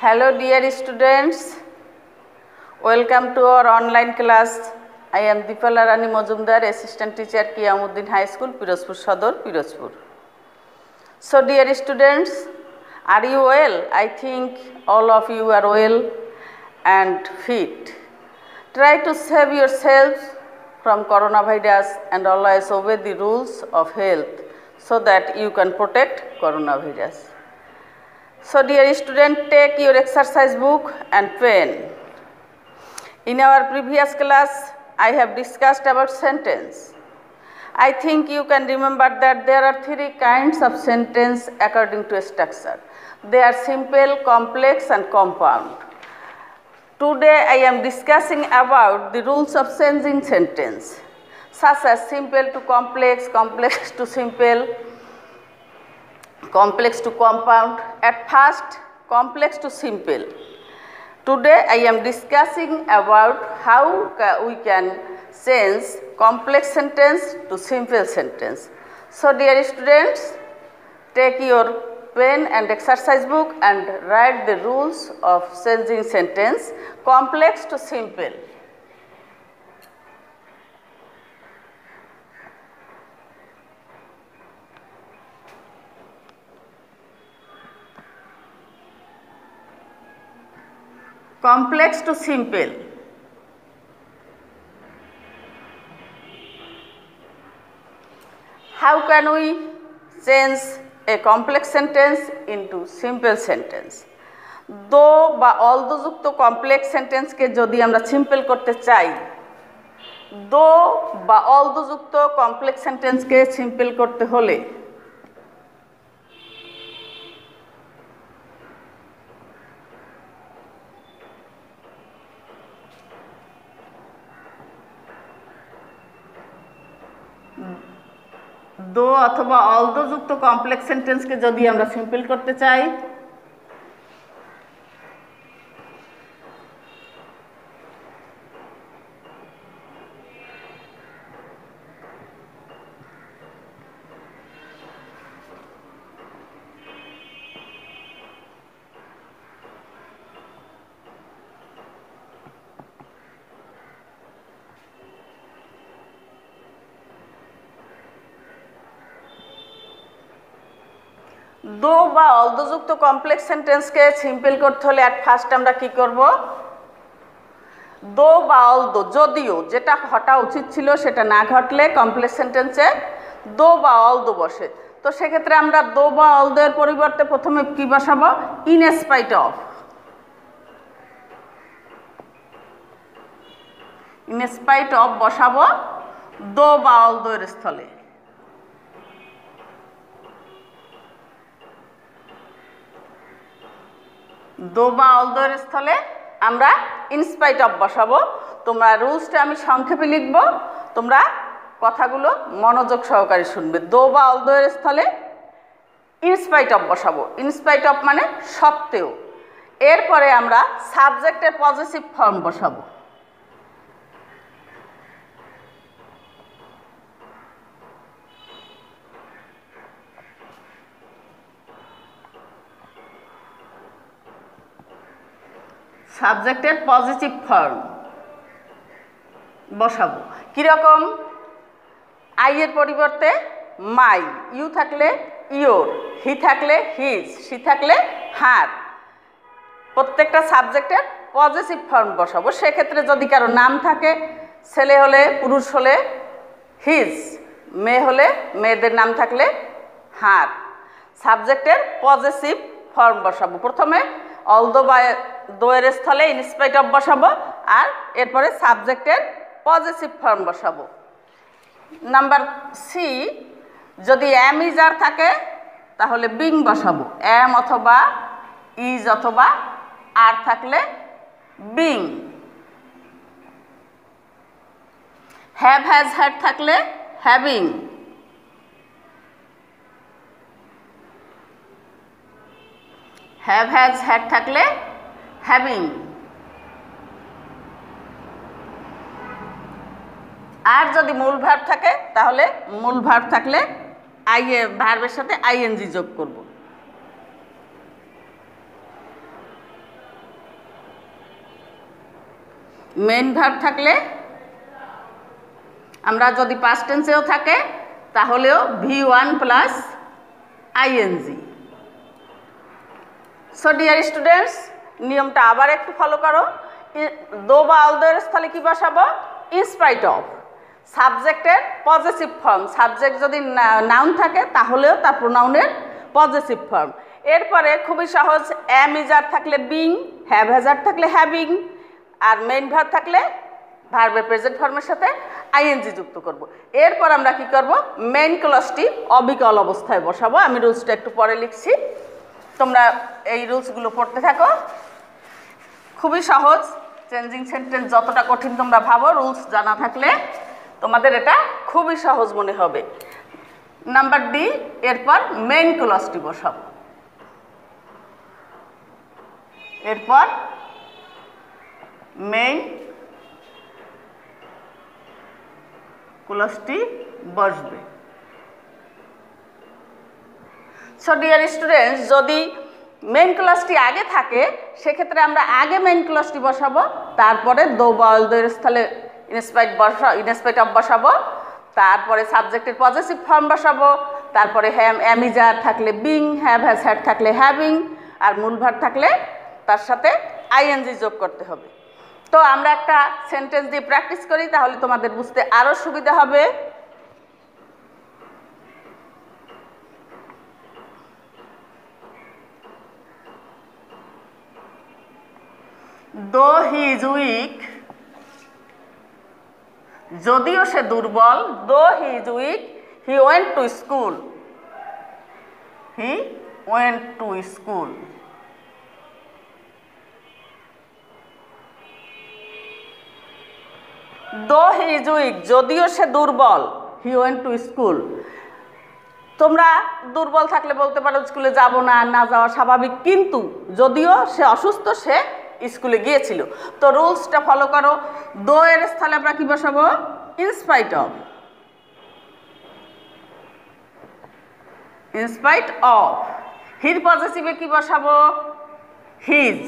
Hello dear students, welcome to our online class. I am Deepala Rani Majumdar, Assistant Teacher, Qiyamuddin High School, Pirozpur Sadar, Pirozpur. So dear students, are you well? I think all of you are well and fit. Try to save yourselves from coronavirus and always obey the rules of health so that you can protect coronavirus. So dear student, take your exercise book and pen. In our previous class, I have discussed about sentence. I think you can remember that there are three kinds of sentence according to structure. They are simple, complex and compound. Today I am discussing about the rules of changing sentence, such as simple to complex, complex to simple, complex to compound. At first, complex to simple. Today I am discussing about how we can change complex sentence to simple sentence. So dear students, take your pen and exercise book and write the rules of changing sentence complex to simple. Complex to simple. How can we change a complex sentence into simple sentence? दो বা although যুক্ত complex সেন্টেন্সকে যদি আমরা simple করতে চাই, দো বা although যুক্ত কমপ্লেক্স সেন্টেন্সকে সিম্পল করতে হলে दो अथवा অলদো যুক্ত কমপ্লেক্স সেন্টেন্সকে যদি আমরা সিম্পল করতে চাই, दो বা অলদো যুক্ত কমপ্লেক্স সেন্টেন্সকে সিম্পল করতে হলে এট ফার্স্ট আমরা কি করব, দো বা অলদো যদিও যেটা ঘটা উচিত ছিল সেটা না ঘটলে কমপ্লেক্স সেন্টেন্সে দো বা অলদো বসে। তো সেক্ষেত্রে আমরা দো বা অলদো এর পরিবর্তে প্রথমে কি বসাবো, in spite of. In spite of বসাবো দো বা অলদো এর স্থলে। দো বা অলদো এর স্থলে আমরা ইনস্পাইট অফ বসাবো। তোমরা রুলসটা আমি সংক্ষেপে লিখব, তোমরা কথাগুলো মনোযোগ সহকারে শুনবে। দো বা অলদো এর স্থলে ইনস্পাইট অফ বসাবো। ইনস্পাইট অফ মানে সত্ত্বেও। এরপরে আমরা সাবজেক্টের পজিটিভ ফর্ম বসাবো। সাবজেক্টের পজিটিভ ফর্ম বসাবো কীরকম, আই এর পরিবর্তে মাই, ইউ থাকলে ইয়োর, হি থাকলে হিজ, সি থাকলে হার। প্রত্যেকটা সাবজেক্টের পজিটিভ ফর্ম বসাবো। সেক্ষেত্রে যদি কারো নাম থাকে, ছেলে হলে পুরুষ হলে হিজ, মেয়ে হলে মেয়েদের নাম থাকলে হার। সাবজেক্টের পজিটিভ ফর্ম বসাবো। প্রথমে অলদো বা দো এর স্থলে ইনস্পাইট অফ বসাবো আর এরপরে সাবজেক্টের পজিটিভ ফর্ম বসাবো। নাম্বার সি, যদি এম ইজ আর থাকে তাহলে বিং বসাবো। এম অথবা ইজ অথবা আর থাকলে বিং। হ্যাভ হ্যাজ হ্যাড থাকলে হ্যাভিং। হ্যাভ হ্যাজ হ্যাড থাকলে হ্যাভিং। আর যদি মূল ভার্ব থাকে তাহলে মূল ভার্ব থাকলে ভার্বের সাথে আইএনজি যোগ করব। মেইন ভার্ব থাকলে আমরা যদি পাস্ট টেন্সেও থাকে তাহলেও V1 plus ING. So dear students, নিয়মটা আবার একটু ফলো করো। দো বা অলদের স্থলে কি বসাবো? In spite of. সাবজেক্টের পজেসিভ ফর্ম, সাবজেক্ট যদি নাউন থাকে তাহলেও তার প্রোনাউনের পজেসিভ ফর্ম। এরপরে খুবই সহজ, এম ইজার থাকলে বিং, হ্যাভ হ্যাজার থাকলে হ্যাভিং, আর মেইন ভার্ব থাকলে ভার্বের প্রেজেন্ট ফর্মের সাথে আইএনজি যুক্ত করব। এরপর আমরা কি করব? মেইন ক্লজটি অবিকল অবস্থায় বসাবো। আমি রুলসটা একটু পরে লিখছি, তোমরা এই রুলসগুলো পড়তে থাকো। খুবই সহজ, চেঞ্জিং সেন্টেন্স যতটা কঠিন তোমরা ভাবো, রুলস জানা থাকলে তোমাদের এটা খুবই সহজ মনে হবে। নাম্বার ডি, এরপর মেইন ক্লজটি বসাবো। এরপর মেইন ক্লজটি বসবে। সো ডিয়ার স্টুডেন্টস, যদি মেইন ক্লজটি আগে থাকে সেক্ষেত্রে আমরা আগে মেইন ক্লজটি বসাবো, তারপরে দো বা অলদের স্থলে ইনস্পাইট অফ বসাবো, তারপরে সাবজেক্টের পজেসিভ ফর্ম বসাবো, তারপরে এম ইজার থাকলে বিং, হ্যাভ হ্যাজ হ্যাড থাকলে হ্যাভিং, আর মূল ভার্ব থাকলে তার সাথে আইএনজি যোগ করতে হবে। তো আমরা একটা সেন্টেন্স দিয়ে প্র্যাকটিস করি, তাহলে তোমাদের বুঝতে আরও সুবিধা হবে। দো হি ইজ উইক, যদিও সে দুর্বল, দো he is weak he went to school, he went to school. দো হি ইজ উইক, যদিও সে দুর্বল, হি ওয়েন্ট টু স্কুল। তোমরা দুর্বল থাকলে বলতে পারো স্কুলে যাব না, না যাওয়া স্বাভাবিক, কিন্তু যদিও সে অসুস্থ সে স্কুলে গিয়েছিল। তো রুলসটা ফলো করো। দো এর স্থলে আমরা কি বসাবো? In spite of. In spite of. হির পজেসিভে কি বসাবো? হিজ।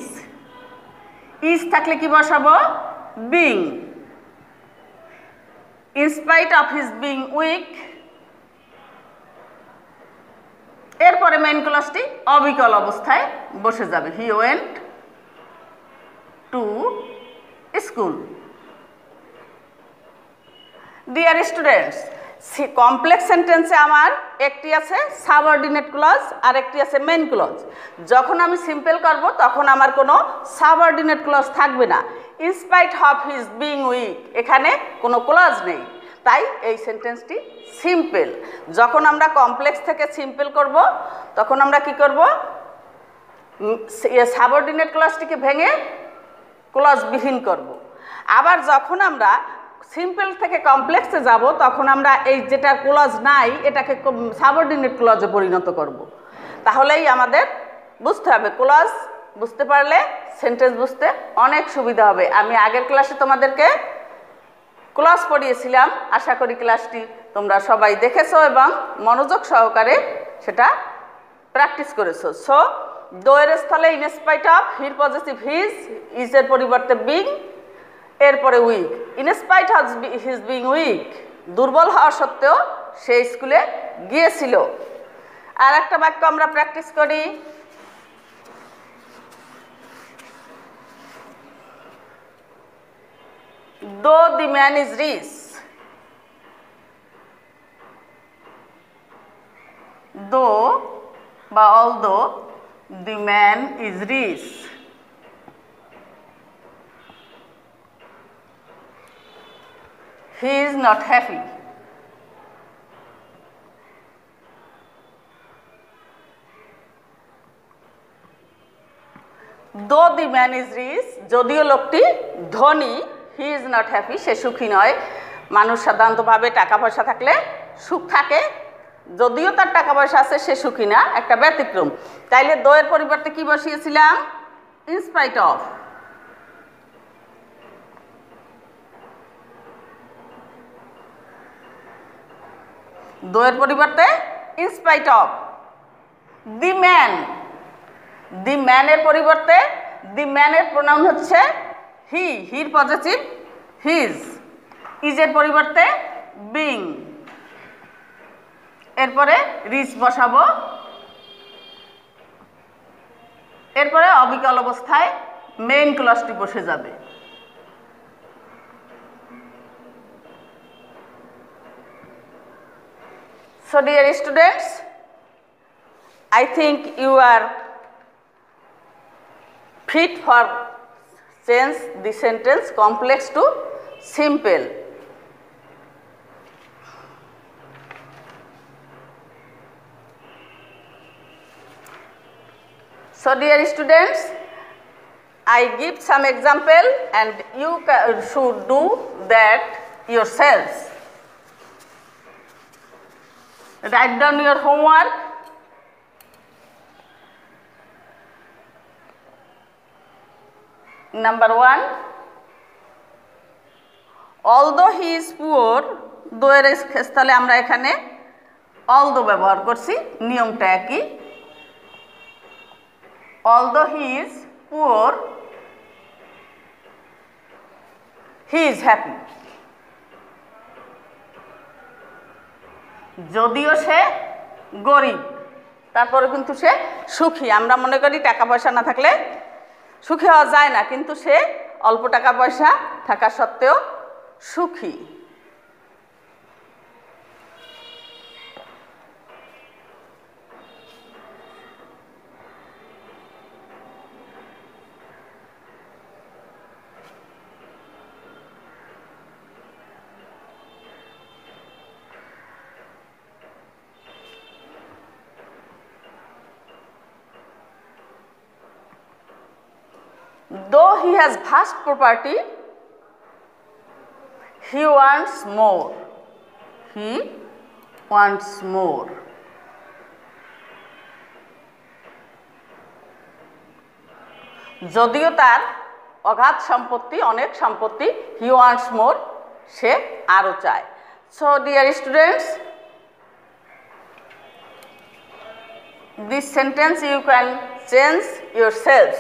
ইজ থাকলে কি বসাবো? Being. In spite of his being weak. এরপরে মেইন ক্লজটি অবিকল অবস্থায় বসে যাবে, he went to school. Dear students, complex সেন্টেন্সে আমার একটি আছে সাবঅর্ডিনেট ক্লজ আর একটি আছে মেইন ক্লজ। যখন আমি সিম্পল করব তখন আমার কোনো সাবঅর্ডিনেট ক্লজ থাকবে না। In spite of his being weak, এখানে কোনো ক্লজ নেই, তাই এই সেন্টেন্সটি সিম্পল। যখন আমরা কমপ্লেক্স থেকে সিম্পল করব তখন আমরা কি করব? সাবঅর্ডিনেট ক্লজটিকে ভেঙে ক্লজবিহীন করব। আবার যখন আমরা সিম্পল থেকে কমপ্লেক্সে যাব তখন আমরা এই যেটা ক্লজ নাই এটাকে সাবঅর্ডিনেট ক্লজে পরিণত করব। তাহলেই আমাদের বুঝতে হবে, ক্লজ বুঝতে পারলে সেন্টেন্স বুঝতে অনেক সুবিধা হবে। আমি আগের ক্লাসে তোমাদেরকে ক্লজ পড়িয়েছিলাম, আশা করি ক্লাসটি তোমরা সবাই দেখেছো এবং মনোযোগ সহকারে সেটা প্র্যাকটিস করেছো। সো দো এর স্থলে ইনস্পাইট অফ, হির পজেসিভ হিজ, ইজের পরিবর্তে বিং, এরপরে weak. In spite of his being weak, দুর্বল হওয়া সত্ত্বেও সে স্কুলে গিয়েছিল। আর একটা বাক্য আমরা প্র্যাকটিস করি। Though the man is rich, though বা although the man is rich, he is not happy. Though the man is rich, যদিও লোকটি ধনী, হি ইজ নট হ্যাপি, সে সুখী নয়। মানুষ সাধারণতভাবে টাকা পয়সা থাকলে সুখ থাকে, যদিও তার টাকা পয়সা আছে সে সুখী না, একটা ব্যতিক্রম। তাইলে দো এর পরিবর্তে কি বসিয়েছিলাম? In spite of. দো এর পরিবর্তে in spite of. The man, the ম্যানের পরিবর্তে দি ম্যানের প্রোনাউন হচ্ছে হির পজিটিভ হিজ, ইজের পরিবর্তে বিং, এরপরে রিচ বসাবো, এরপরে অবিকল অবস্থায় মেইন ক্লজটি বসে যাবে। So dear students, I think you are fit for change the sentence complex to simple. So dear students, I give some example and you should do that yourselves. Write down your homework. Number 1, although he is poor, though এর স্থলে আমরা এখানে although ব্যবহার করছি, নিয়মটা একই। Although he is poor, he is happy. যদিও সে গরিব, তারপরে কিন্তু সে সুখী। আমরা মনে করি টাকা পয়সা না থাকলে সুখী হওয়া যায় না, কিন্তু সে অল্প টাকা পয়সা থাকা সত্ত্বেও সুখী। Though he has vast property, he wants more. He wants more. যদিও তার অগাধ সম্পত্তি, অনেক সম্পত্তি, he wants more, সে আরো চায়। So dear students, this sentence you can change yourselves.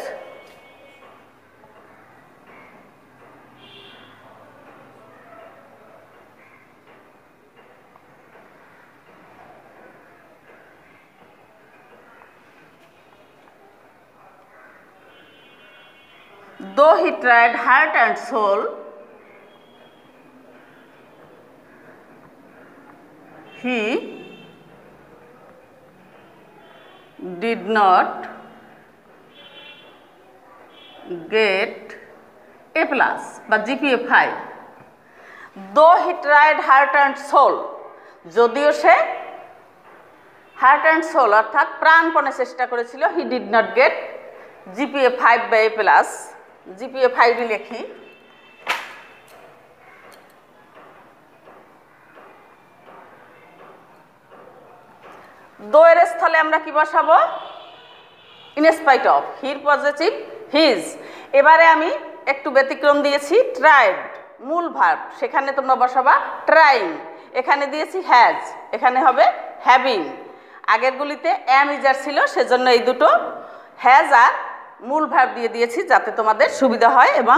Though he tried heart and soul, he did not get A plus বা GPA 5. Though he tried heart and soul, যদিও সে heart and soul অর্থাৎ প্রাণপণে চেষ্টা করেছিল, he did not get GPA 5 বা A plus, GPA 5 লিখি। দো এর স্থলে আমরা কি বসাবো? ইন স্পাইট অফ, হির পজিটিভ হিজ। এবারে আমি একটু ব্যতিক্রম দিয়েছি, ট্রাইড মূল ভার্ব, সেখানে তোমরা বসাবা ট্রাইং। এখানে দিয়েছি হ্যাজ, এখানে হবে হ্যাভিং। আগেরগুলিতে অ্যাম ইজার ছিল, সেজন্য এই দুটো হ্যাজ আর মূল ভার্ব দিয়ে দিয়েছি যাতে তোমাদের সুবিধা হয়, এবং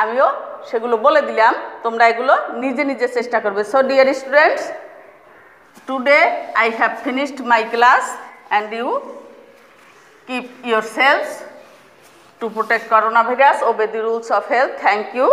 আমিও সেগুলো বলে দিলাম, তোমরা এগুলো নিজে নিজে চেষ্টা করবে। So dear students, today I have finished my class and you keep yourselves to protect coronavirus, obey the rules of health. Thank you.